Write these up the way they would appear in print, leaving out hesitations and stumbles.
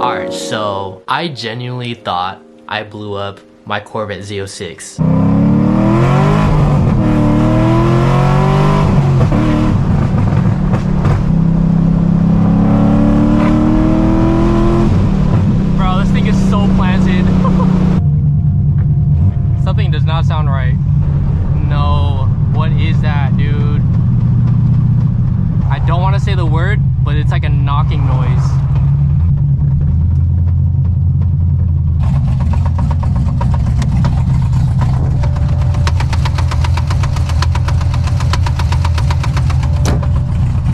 Alright, so I genuinely thought I blew up my Corvette Z06. Bro, this thing is so planted. Something does not sound right. No, what is that, dude? I don't want to say the word, but it's like a knocking noise.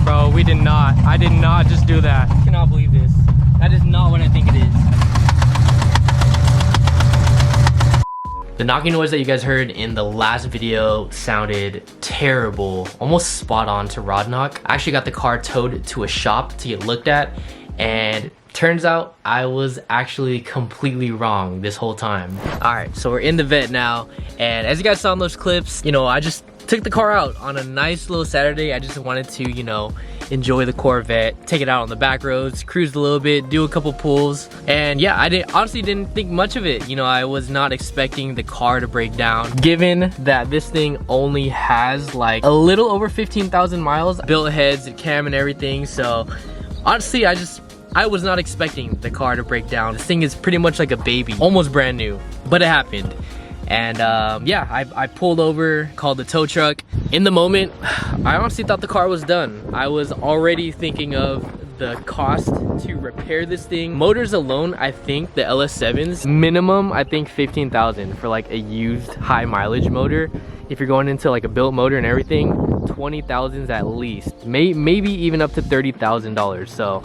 Bro, we did not. I did not just do that. I cannot believe this. That is not what I think it is. The knocking noise that you guys heard in the last video sounded terrible, almost spot on to rod knock. I actually got the car towed to a shop to get looked at, and turns out I was actually completely wrong this whole time. All right, so we're in the vet now, and as you guys saw in those clips, you know, I just took the car out on a nice little Saturday. I just wanted to, you know, enjoy the Corvette, take it out on the back roads, cruise a little bit, do a couple pulls, and yeah, I honestly didn't think much of it. You know, I was not expecting the car to break down, given that this thing only has like a little over 15,000 miles, built heads and cam and everything. So honestly, I was not expecting the car to break down. This thing is pretty much like a baby, almost brand new, but it happened. And yeah, I pulled over, called the tow truck. In the moment, I honestly thought the car was done. I was already thinking of the cost to repair this thing. Motors alone, I think the LS7s, minimum, I think 15,000 for like a used high mileage motor. If you're going into like a built motor and everything, 20,000s at least, maybe even up to $30,000. So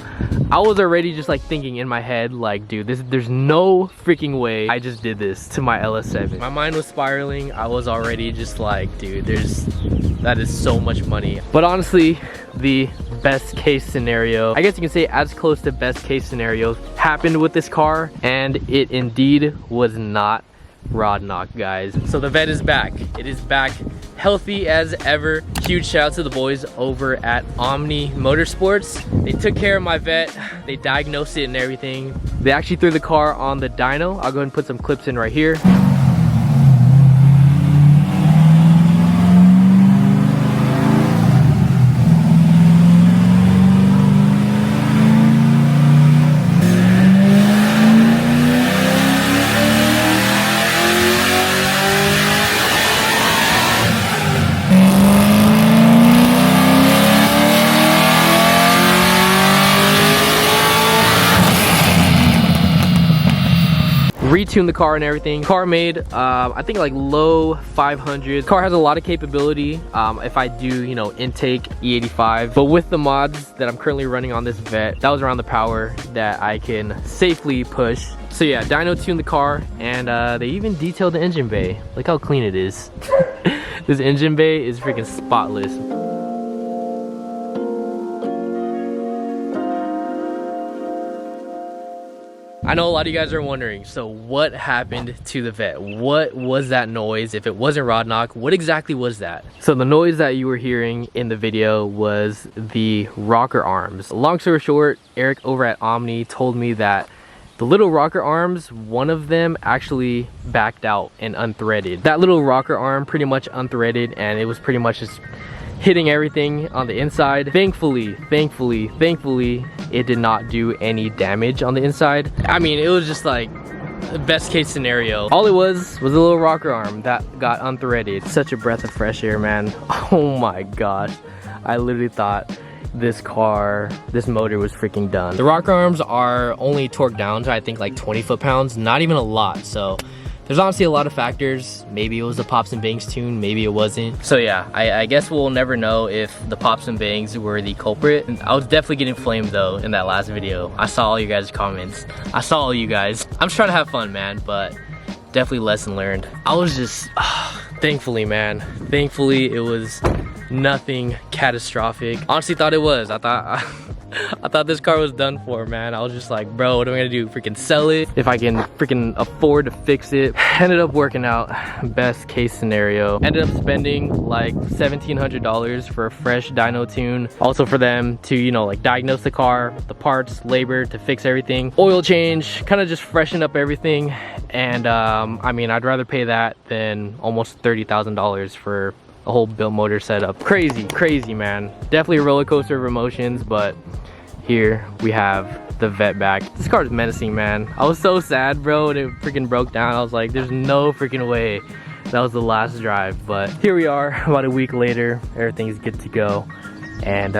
I was already just like thinking in my head, like, dude, there's no freaking way I just did this to my LS7. My mind was spiraling. I was already just like, dude, that is so much money. But honestly, the best case scenario, I guess you can say as close to best case scenario, happened with this car, and it indeed was not rod knock, guys. So the vet is back. It is back healthy as ever. Huge shout out to the boys over at Omni Motorsports. They took care of my vet. They diagnosed it and everything. They actually threw the car on the dyno. I'll go ahead and put some clips in right here. Retune the car and everything. Car made I think like low 500s. Car has a lot of capability if I do, you know, intake E85, but with the mods that I'm currently running on this vet, that was around the power that I can safely push. So yeah, dyno tuned the car, and they even detailed the engine bay. Look how clean it is. This engine bay is freaking spotless. I know a lot of you guys are wondering, so what happened to the vet? What was that noise? If it wasn't rod knock, what exactly was that? So the noise that you were hearing in the video was the rocker arms. Long story short, Eric over at Omni told me that the little rocker arms, one of them actually backed out and unthreaded. That little rocker arm pretty much unthreaded, and it was pretty much just hitting everything on the inside. Thankfully, it did not do any damage on the inside. I mean, it was just like the best case scenario. All it was a little rocker arm that got unthreaded. Such a breath of fresh air, man. Oh my gosh. I literally thought this motor was freaking done. The rocker arms are only torqued down to I think like 20 foot-pounds, not even a lot. So there's honestly a lot of factors. Maybe it was the pops and bangs tune, maybe it wasn't. So yeah, I guess we'll never know if the pops and bangs were the culprit. I was definitely getting flamed though in that last video. I saw all you guys' comments. I saw all you guys. I'm just trying to have fun, man, but definitely lesson learned. I was just, thankfully, man. Thankfully, it was nothing catastrophic. Honestly thought it was. I I thought this car was done for, man. I was just like, bro, what am I gonna do? Freaking sell it? If I can freaking afford to fix it. Ended up working out, best case scenario. Ended up spending like $1,700 for a fresh dyno tune. Also for them to, you know, like diagnose the car, the parts, labor to fix everything. Oil change, kind of just freshen up everything. And I mean, I'd rather pay that than almost $30,000 for a whole built motor setup. Crazy, man. Definitely a roller coaster of emotions, but here we have the Vette back. This car is menacing, man. I was so sad, bro, when it freaking broke down. I was like, there's no freaking way that was the last drive. But here we are, about a week later. Everything's good to go. And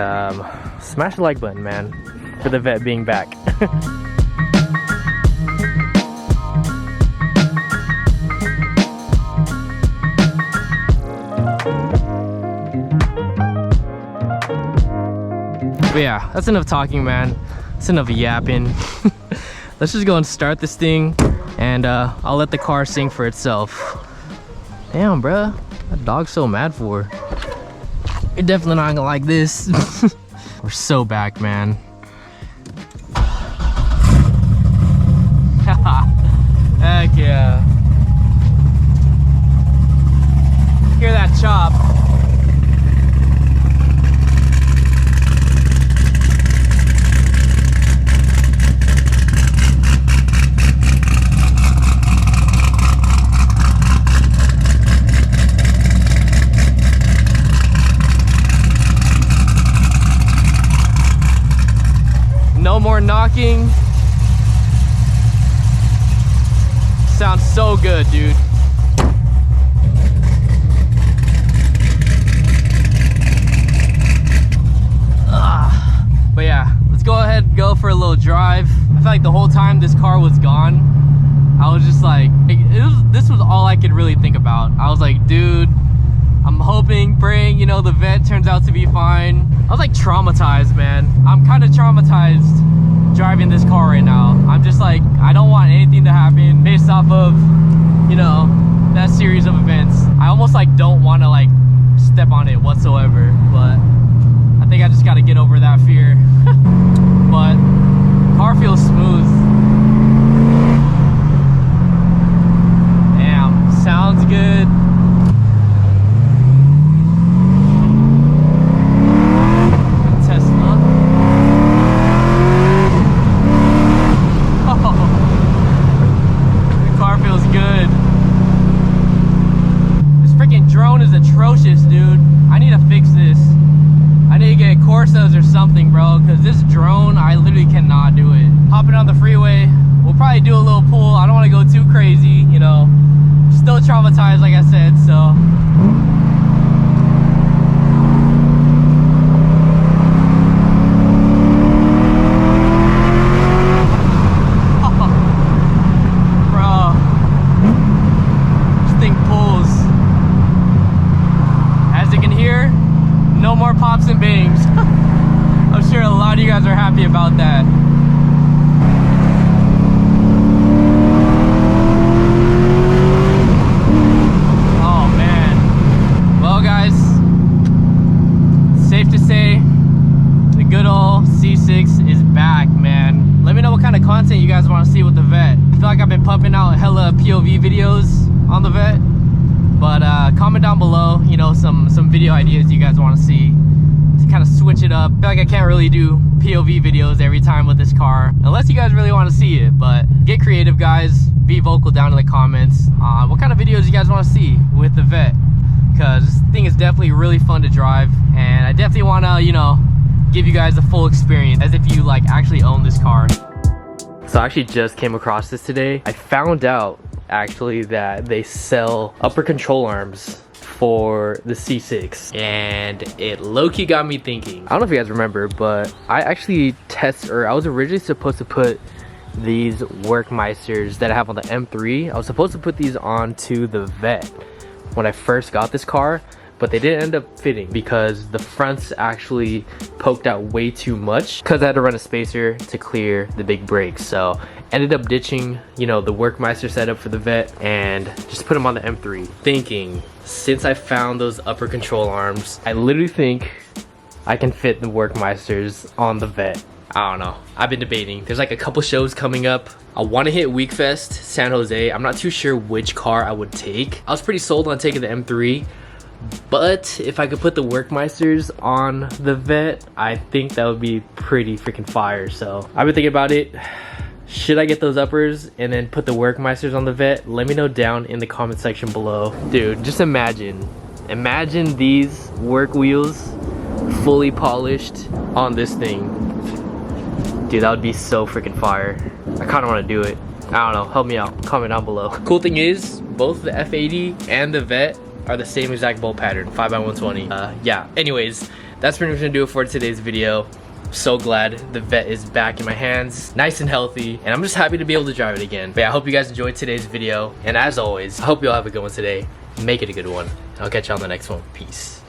smash the like button, man, for the Vette being back. But yeah, that's enough talking, man. That's enough yapping. Let's just go and start this thing, and I'll let the car sing for itself. Damn, bruh, that dog's so mad for. You're definitely not gonna like this. We're so back, man. Heck yeah. Hear that chop. No more knocking. Sounds so good, dude. But yeah, let's go ahead and go for a little drive. I feel like the whole time this car was gone, I was just like, this was all I could really think about. I was like, dude, I'm hoping, praying, you know, the Vette turns out to be fine. I was like traumatized, man. I'm kind of traumatized driving this car right now. I'm just like, I don't want anything to happen based off of, you know, that series of events. I almost like don't want to like step on it whatsoever, but I think I just got to get over that fear. But car feels smooth. Damn, sounds good. Atrocious, dude. I need to fix this. I need to get Corsas or something, bro, because this drone, I literally cannot do it. Hopping on the freeway, we'll probably do a little pull. I don't want to go too crazy, you know. Still traumatized, like I said, so. No more pops and bangs. I'm sure a lot of you guys are happy about that. Oh man. Well guys, safe to say the good old Z06 is back, man. Let me know what kind of content you guys want to see with the Vette. I feel like I've been pumping out hella POV videos on the Vette. But comment down below, you know, some video ideas you guys want to see to kind of switch it up. I feel like I can't really do POV videos every time with this car unless you guys really want to see it. But get creative, guys. Be vocal down in the comments on what kind of videos you guys want to see with the Vette, because this thing is definitely really fun to drive, and I definitely want to, you know, give you guys a full experience as if you like actually own this car. So I actually just came across this today. I found out actually that they sell upper control arms for the C6, and it low-key got me thinking. I don't know if you guys remember, but I actually I was originally supposed to put these Workmeisters that I have on the M3. I was supposed to put these onto the Vette when I first got this car, but they didn't end up fitting because the fronts actually poked out way too much because I had to run a spacer to clear the big brakes. So ended up ditching, you know, the Workmeister setup for the Vette and just put them on the M3. Thinking, since I found those upper control arms, I literally think I can fit the Workmeisters on the Vette. I don't know. I've been debating. There's like a couple shows coming up. I want to hit Weekfest, San Jose. I'm not too sure which car I would take. I was pretty sold on taking the M3, but if I could put the Workmeisters on the Vette, I think that would be pretty freaking fire. So I've been thinking about it. Should I get those uppers and then put the Workmeisters on the Vette? Let me know down in the comment section below. Dude, just imagine these work wheels fully polished on this thing. Dude, that would be so freaking fire. I kind of want to do it. I don't know, help me out, comment down below. Cool thing is, both the F80 and the Vette are the same exact bolt pattern, 5x120. Yeah, anyways, that's pretty much gonna do it for today's video. So glad the Vette is back in my hands, nice and healthy, and I'm just happy to be able to drive it again. But yeah, I hope you guys enjoyed today's video, and as always, I hope you all have a good one today. Make it a good one. I'll catch you on the next one. Peace.